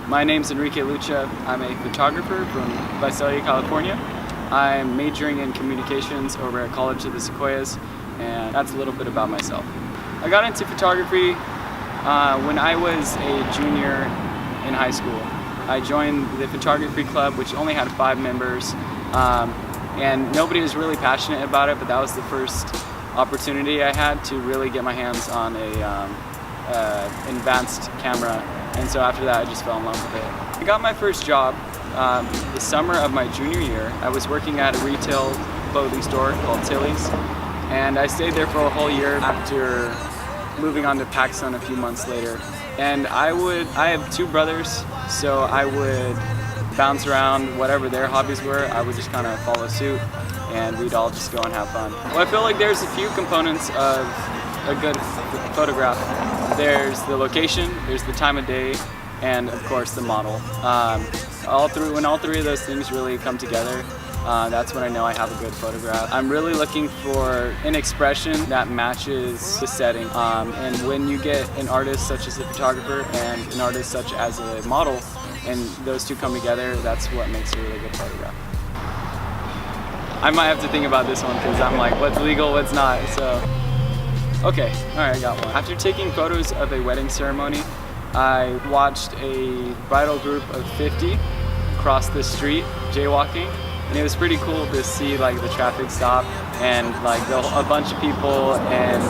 My name's Enrique Lucha. I'm a photographer from Visalia, California. I'm majoring in communications over at College of the Sequoias, and that's a little bit about myself. I got into photography when I was a junior in high school. I joined the photography club, which only had 5 members, and nobody was really passionate about it, but that was the first opportunity I had to really get my hands on a advanced camera, and so after that I just fell in love with it. I got my first job the summer of my junior year. I was working at a retail clothing store called Tilly's, and I stayed there for a whole year after moving on to PacSun a few months later. And I have 2 brothers, so I would bounce around whatever their hobbies were. I would just kind of follow suit, and we'd all just go and have fun. Well, I feel like there's a few components of a good photograph. There's the location, there's the time of day, and of course the model. When all 3 of those things really come together, that's when I know I have a good photograph. I'm really looking for an expression that matches the setting. And when you get an artist such as a photographer and an artist such as a model, and those 2 come together, that's what makes a really good photograph. I might have to think about this one because I'm like, what's legal, what's not, so. Okay, alright, I got one. After taking photos of a wedding ceremony, I watched a bridal group of 50 cross the street jaywalking, and it was pretty cool to see like the traffic stop and like a bunch of people in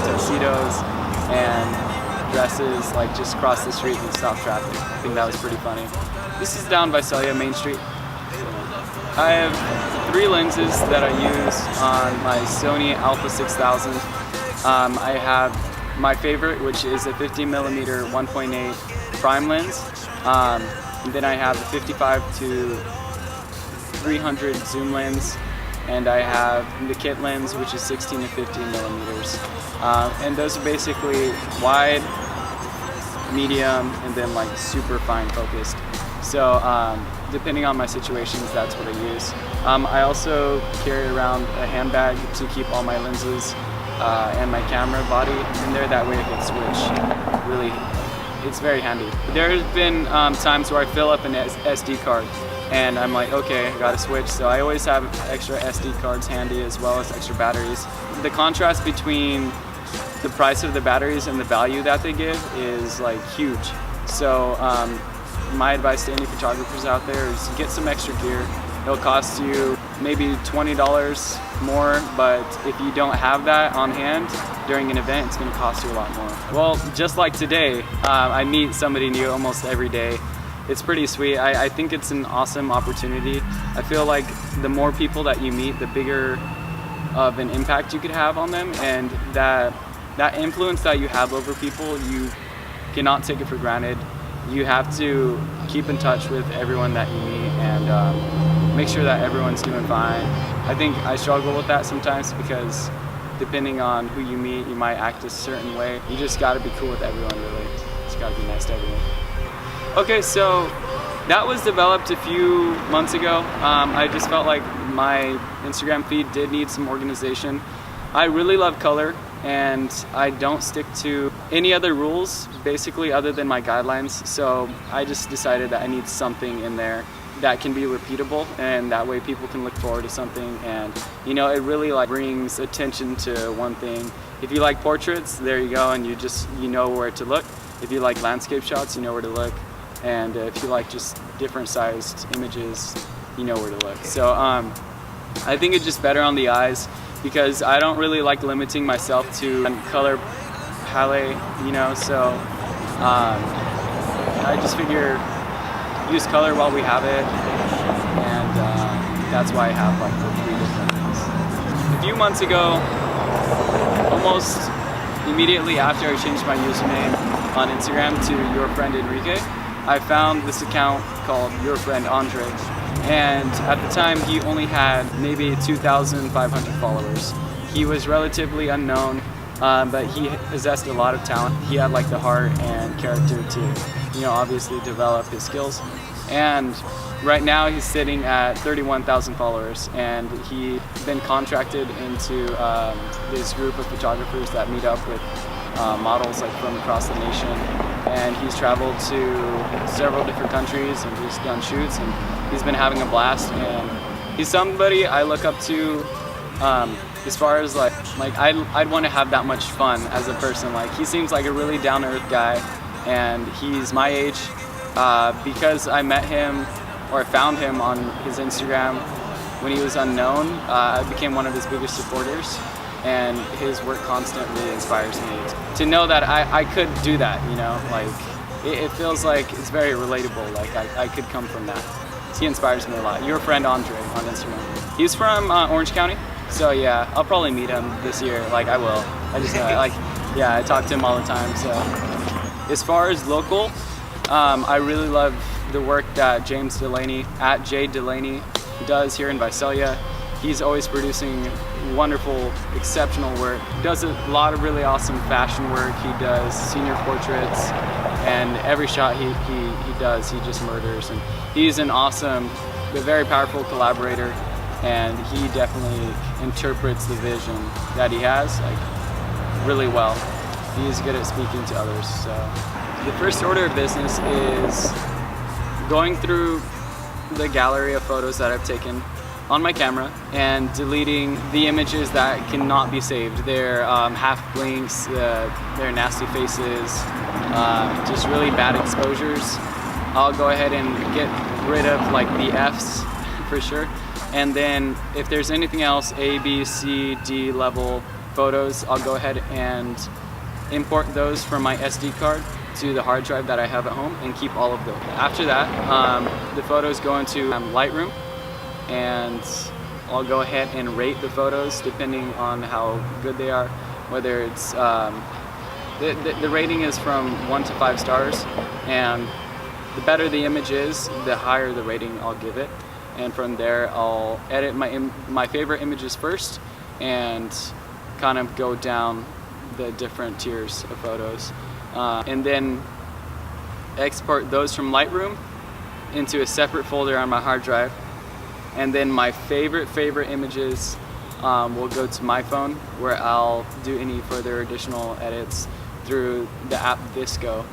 tuxedos and dresses like just cross the street and stop traffic. I think that was pretty funny. This is down Visalia Main Street. I have 3 lenses that I use on my Sony Alpha 6000. I have my favorite, which is a 50mm 1.8 prime lens. And then I have a 55 to 300 zoom lens, and I have the kit lens, which is 16 to 15mm. And those are basically wide, medium, and then like super fine focused. So depending on my situations, that's what I use. I also carry around a handbag to keep all my lenses and my camera body in there. That way I can switch. Really, it's very handy. There's been times where I fill up an SD card and I'm like, okay, I gotta switch. So I always have extra SD cards handy as well as extra batteries. The contrast between the price of the batteries and the value that they give is like huge. So my advice to any photographers out there is get some extra gear. It'll cost you maybe $20 more, but if you don't have that on hand during an event, it's going to cost you a lot more. Well, just like today, I meet somebody new almost every day. It's pretty sweet. I think it's an awesome opportunity. I feel like the more people that you meet, the bigger of an impact you could have on them, and that influence that you have over people, you cannot take it for granted. You have to keep in touch with everyone that you meet and make sure that everyone's doing fine. I think I struggle with that sometimes because depending on who you meet, you might act a certain way. You just gotta be cool with everyone, really. Just gotta be nice to everyone. Okay, so that was developed a few months ago. I just felt like my Instagram feed did need some organization. I really love color, and I don't stick to any other rules basically other than my guidelines, so I just decided that I need something in there that can be repeatable, and that way people can look forward to something, and you know, it really like brings attention to one thing. If you like portraits, there you go, and you know where to look. If you like landscape shots, you know where to look, and if you like just different sized images, you know where to look. So I think it's just better on the eyes, because I don't really like limiting myself to a color palette, you know, so I just figure use color while we have it, and that's why I have like the 3 different things. A few months ago, almost immediately after I changed my username on Instagram to Your Friend Enrique, I found this account called Your Friend Andre. And at the time, he only had maybe 2,500 followers. He was relatively unknown, but he possessed a lot of talent. He had like the heart and character to, you know, obviously develop his skills. And right now he's sitting at 31,000 followers, and he's been contracted into this group of photographers that meet up with models like from across the nation. and he's traveled to several different countries and just done shoots, and he's been having a blast. And he's somebody I look up to as far as like I'd want to have that much fun as a person. Like, he seems like a really down-to-earth guy, and he's my age. Because I met him, or found him on his Instagram when he was unknown, I became one of his biggest supporters, and his work constantly inspires me to know that I could do that, you know, like it feels like it's very relatable, like I could come from that. He inspires me a lot. Your friend Andre on Instagram. He's from Orange County, so yeah, I'll probably meet him this year, like I will. I just like, yeah, I talk to him all the time, so. As far as local, I really love the work that James Delaney, at J Delaney, does here in Visalia. He's always producing wonderful, exceptional work. He does a lot of really awesome fashion work. He does senior portraits, and every shot he does, he just murders. And he's an awesome, but very powerful collaborator, and he definitely interprets the vision that he has like really well. He's good at speaking to others. So the first order of business is going through the gallery of photos that I've taken on my camera and deleting the images that cannot be saved. They're half blinks, they're nasty faces, just really bad exposures. I'll go ahead and get rid of like the Fs for sure. And then if there's anything else, A, B, C, D level photos, I'll go ahead and import those from my SD card to the hard drive that I have at home and keep all of those. After that, the photos go into Lightroom, and I'll go ahead and rate the photos depending on how good they are. Whether it's, the rating is from 1 to 5 stars, and the better the image is, the higher the rating I'll give it. And from there, I'll edit my favorite images first and kind of go down the different tiers of photos. And then export those from Lightroom into a separate folder on my hard drive. And then my favorite images will go to my phone, where I'll do any further additional edits through the app Visco.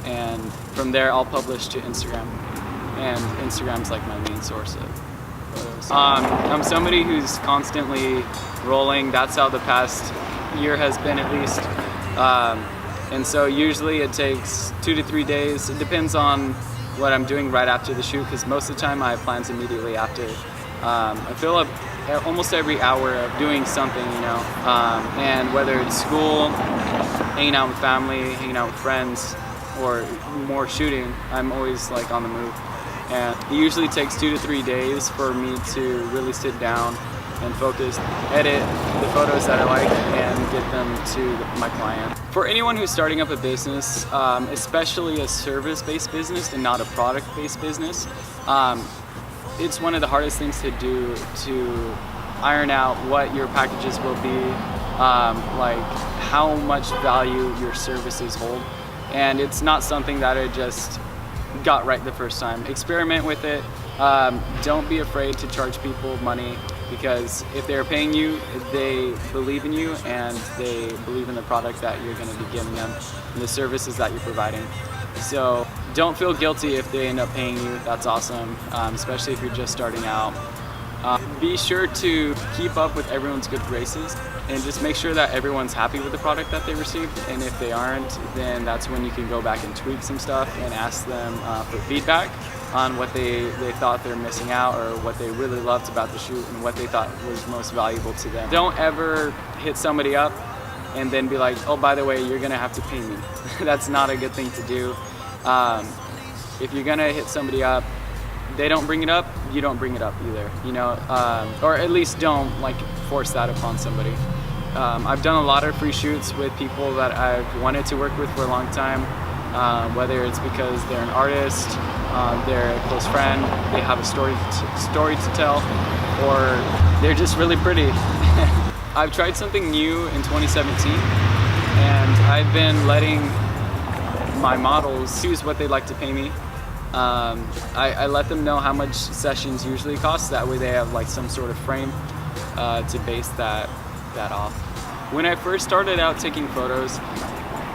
And from there, I'll publish to Instagram. And Instagram's like my main source of photos. I'm somebody who's constantly rolling. That's how the past year has been, at least. And so usually it takes 2 to 3 days. It depends on what I'm doing right after the shoot, because most of the time I have plans immediately after. I fill up almost every hour of doing something, you know, and whether it's school, hanging out with family, hanging out with friends, or more shooting, I'm always like on the move. And it usually takes 2 to 3 days for me to really sit down and focus, edit the photos that I like, and get them to my client. For anyone who's starting up a business, especially a service-based business and not a product-based business, it's one of the hardest things to do to iron out what your packages will be, like how much value your services hold. And it's not something that I just got right the first time. Experiment with it. Don't be afraid to charge people money, because if they're paying you, they believe in you and they believe in the product that you're going to be giving them and the services that you're providing. So don't feel guilty if they end up paying you. That's awesome, especially if you're just starting out. Be sure to keep up with everyone's good graces and just make sure that everyone's happy with the product that they received. And if they aren't, then that's when you can go back and tweak some stuff and ask them for feedback on what they thought they're missing out, or what they really loved about the shoot and what they thought was most valuable to them. Don't ever hit somebody up and then be like, oh, by the way, you're gonna have to pay me. That's not a good thing to do. If you're gonna hit somebody up, they don't bring it up, you don't bring it up either, you know, or at least don't like force that upon somebody. I've done a lot of free shoots with people that I've wanted to work with for a long time, whether it's because they're an artist, they're a close friend, they have a story to tell, or they're just really pretty. I've tried something new in 2017, and I've been letting my models choose what they'd like to pay me. I let them know how much sessions usually cost, that way they have like some sort of frame to base that off. When I first started out taking photos,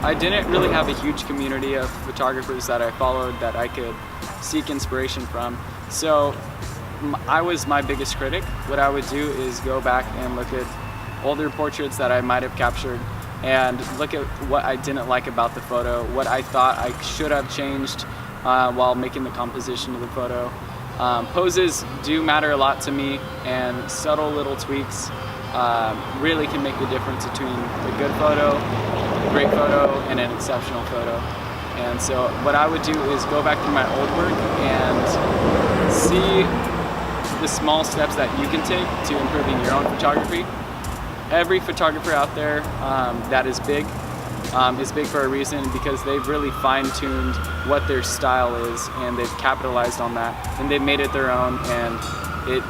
I didn't really have a huge community of photographers that I followed that I could seek inspiration from. So I was my biggest critic. What I would do is go back and look at older portraits that I might have captured and look at what I didn't like about the photo, what I thought I should have changed while making the composition of the photo. Poses do matter a lot to me, and subtle little tweaks really can make the difference between a good photo, a great photo, and an exceptional photo. And so what I would do is go back to my old work and see the small steps that you can take to improving your own photography. Every photographer out there that is big for a reason, because they've really fine-tuned what their style is, and they've capitalized on that, and they've made it their own, and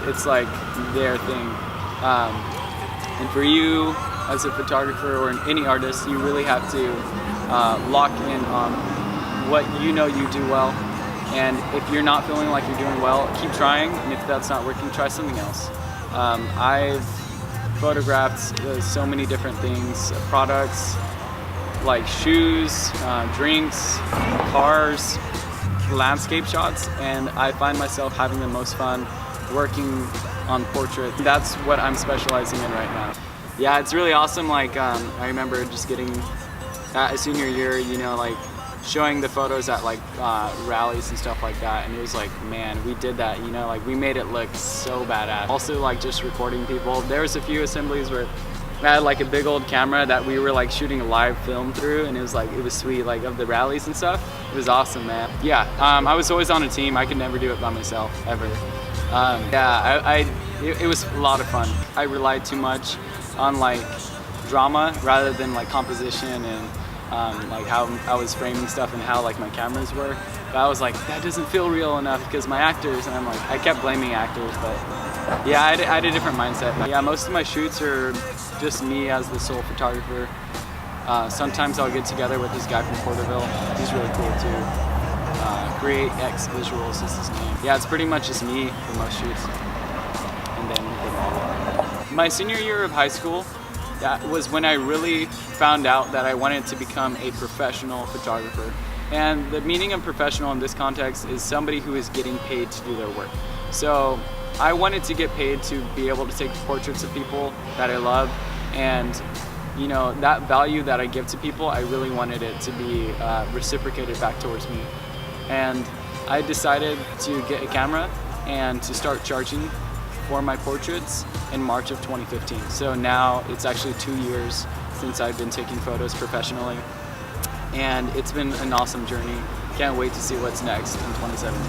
it's like their thing. And for you as a photographer or any artist, you really have to lock in on what you know you do well. And if you're not feeling like you're doing well, keep trying, and if that's not working, try something else. I've photographed so many different things, products like shoes, drinks, cars, landscape shots, and I find myself having the most fun working on portrait. That's what I'm specializing in right now. Yeah, it's really awesome. Like I remember just getting at a senior year, you know, like showing the photos at like rallies and stuff like that, and it was like, man, we did that, you know, like we made it look so badass. Also, like just recording people. There was a few assemblies where I had like a big old camera that we were like shooting a live film through, and it was sweet, like of the rallies and stuff. It was awesome, man. Yeah, I was always on a team. I could never do it by myself, ever. It was a lot of fun. I relied too much on like drama rather than like composition and like how I was framing stuff and how like my cameras were. But I was like, that doesn't feel real enough because my actors, and I'm like, I kept blaming actors, but yeah, I had a different mindset. But yeah, most of my shoots are just me as the sole photographer. Sometimes I'll get together with this guy from Porterville. He's really cool too. Create X Visuals is his name. Yeah, it's pretty much just me for most shoots. And then my senior year of high school, that was when I really found out that I wanted to become a professional photographer. And the meaning of professional in this context is somebody who is getting paid to do their work. So I wanted to get paid to be able to take portraits of people that I love, and you know, that value that I give to people, I really wanted it to be reciprocated back towards me. And I decided to get a camera and to start charging for my portraits in March of 2015. So now it's actually 2 years since I've been taking photos professionally, and it's been an awesome journey. Can't wait to see what's next in 2017.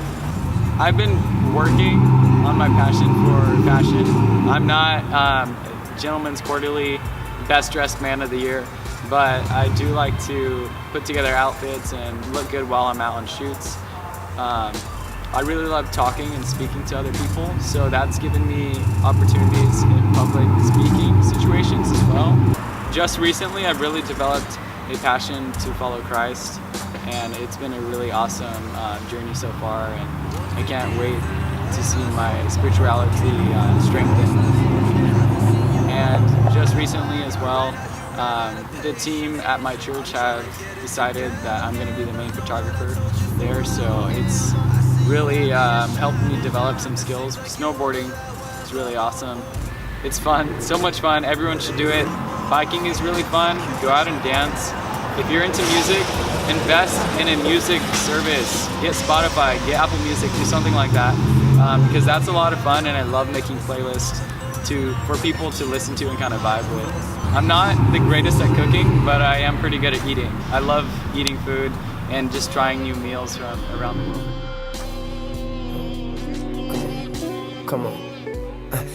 I've been working on my passion for fashion. I'm not Gentleman's Quarterly Best Dressed Man of the Year, but I do like to put together outfits and look good while I'm out on shoots. I really love talking and speaking to other people, so that's given me opportunities in public speaking situations as well. Just recently, I've really developed a passion to follow Christ, and it's been a really awesome journey so far, and I can't wait to see my spirituality strengthen. And just recently as well, the team at my church have decided that I'm going to be the main photographer there, so it's really helped me develop some skills. Snowboarding is really awesome. It's fun, so much fun. Everyone should do it. Biking is really fun. Go out and dance. If you're into music, invest in a music service. Get Spotify, get Apple Music, do something like that, because that's a lot of fun, and I love making playlists for people to listen to and kind of vibe with. I'm not the greatest at cooking, but I am pretty good at eating. I love eating food and just trying new meals from around the world. Come on.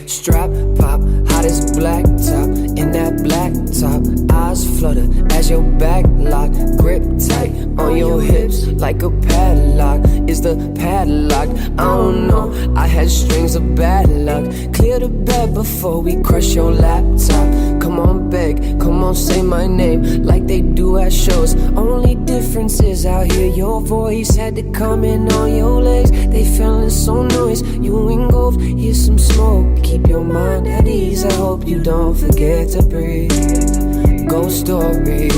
Strap pop, hottest black top. In that black top, eyes flutter as your back lock. Grip tight on your hips like a padlock. Is the padlock? I don't know. I had strings of bad luck. Clear the bed before we crush your laptop. Come on, beg, come on, say my name like they do at shows. Only difference is out here your voice had to come in on your legs. They feeling so noise. You engulfed, here's some smoke. Keep your mind at ease. I hope you don't forget to breathe. Ghost stories.